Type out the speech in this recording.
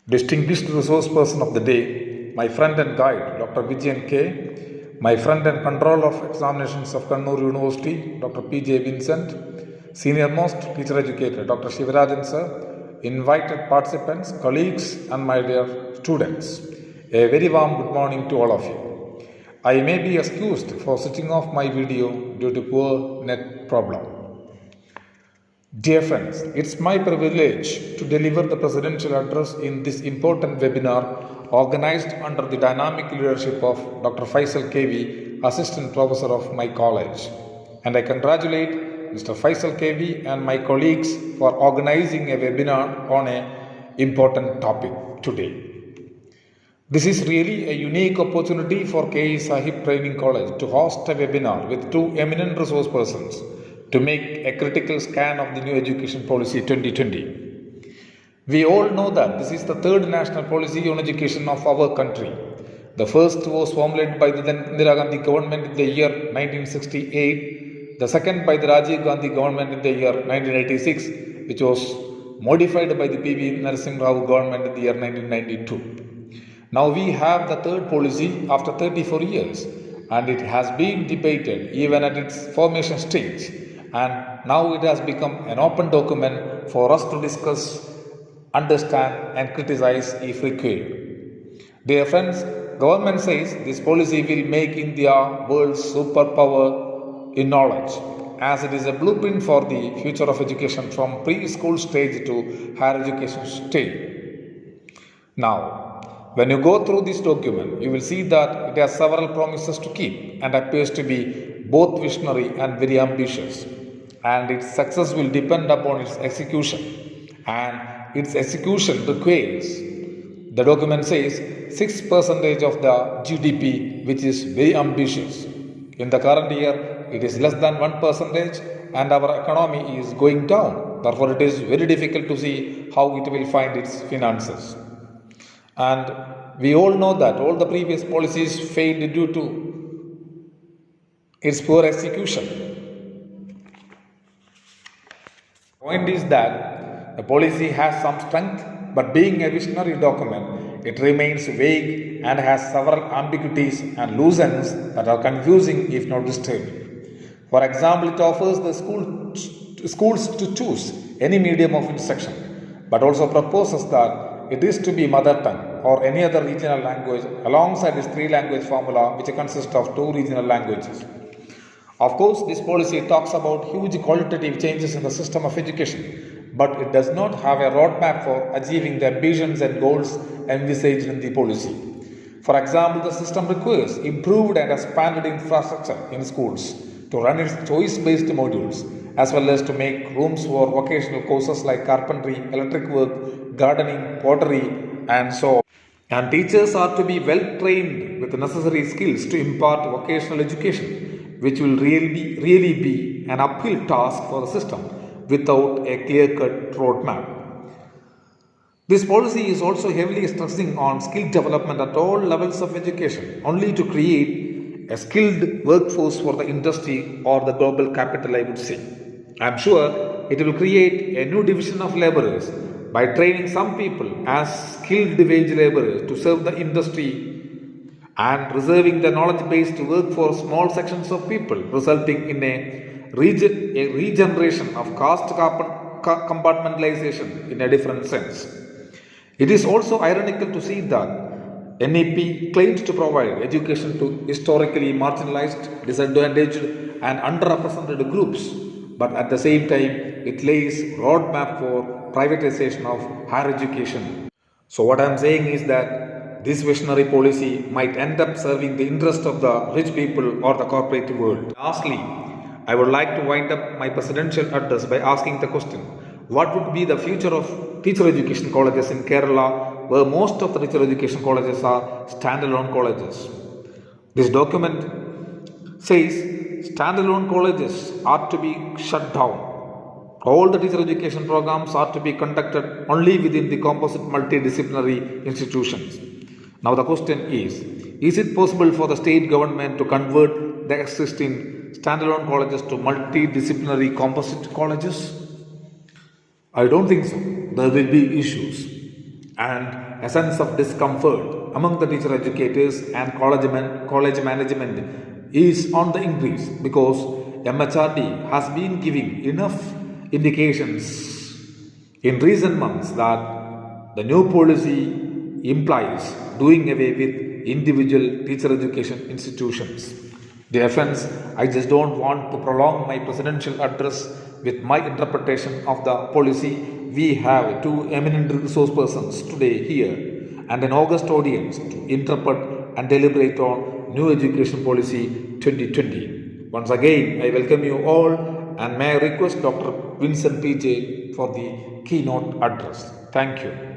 Distinguished resource person of the day, my friend and guide, Dr. Vijayan K., my friend and controller of examinations of Kannur University, Dr. P.J. Vincent, senior most teacher educator, Dr. Shivarajan sir, invited participants, colleagues, and my dear students. A very warm good morning to all of you. I may be excused for switching off my video due to poor net problem. Dear friends, it's my privilege to deliver the presidential address in this important webinar organized under the dynamic leadership of Dr. Faisal KV, Assistant Professor of my college. And I congratulate Mr. Faisal KV and my colleagues for organizing a webinar on an important topic today. This is really a unique opportunity for KE Sahib Training College to host a webinar with two eminent resource persons to make a critical scan of the new education policy 2020. We all know that this is the third national policy on education of our country. The first was formulated by the then Indira Gandhi government in the year 1968, the second by the Rajiv Gandhi government in the year 1986, which was modified by the P.V. Narasimha Rao government in the year 1992. Now we have the third policy after 34 years, and it has been debated even at its formation stage, and now it has become an open document for us to discuss, understand, and criticize if required. Dear friends, government says this policy will make India world's superpower in knowledge, as it is a blueprint for the future of education from preschool stage to higher education stage. Now, when you go through this document, you will see that it has several promises to keep and appears to be both visionary and very ambitious. And its success will depend upon its execution. And its execution requires, the document says, 6% of the GDP, which is very ambitious. In the current year, it is less than 1%, and our economy is going down. Therefore, it is very difficult to see how it will find its finances. And we all know that all the previous policies failed due to its poor execution. The point is that the policy has some strength, but being a visionary document, it remains vague and has several ambiguities and loose ends that are confusing if not disturbing. For example, it offers the schools to choose any medium of instruction, but also proposes that it is to be mother tongue or any other regional language alongside its three language formula, which consists of two regional languages. Of course, this policy talks about huge qualitative changes in the system of education, but it does not have a roadmap for achieving the ambitions and goals envisaged in the policy. For example, the system requires improved and expanded infrastructure in schools to run its choice-based modules, as well as to make rooms for vocational courses like carpentry, electric work, gardening, pottery, and so on. And teachers are to be well trained with the necessary skills to impart vocational education, which will really be an uphill task for the system without a clear-cut roadmap. This policy is also heavily stressing on skill development at all levels of education, only to create a skilled workforce for the industry or the global capital, I would say. I am sure it will create a new division of laborers by training some people as skilled wage laborers to serve the industry and reserving the knowledge base to work for small sections of people, resulting in a regeneration of caste compartmentalization in a different sense. It is also ironical to see that NEP claims to provide education to historically marginalized, disadvantaged, and underrepresented groups, but at the same time, it lays roadmap for privatization of higher education. So what I am saying is that this visionary policy might end up serving the interest of the rich people or the corporate world. Lastly, I would like to wind up my presidential address by asking the question, what would be the future of teacher education colleges in Kerala, where most of the teacher education colleges are standalone colleges? This document says standalone colleges are to be shut down. All the teacher education programs are to be conducted only within the composite multidisciplinary institutions. Now the question is it possible for the state government to convert the existing standalone colleges to multidisciplinary composite colleges? I don't think so. There will be issues. and a sense of discomfort among the teacher educators and college management is on the increase because MHRD has been giving enough indications in recent months that the new policy implies doing away with individual teacher education institutions. Dear friends, I just don't want to prolong my presidential address with my interpretation of the policy. We have two eminent resource persons today here and an august audience to interpret and deliberate on new education policy 2020. Once again, I welcome you all and may I request Dr. Vincent PJ for the keynote address. Thank you.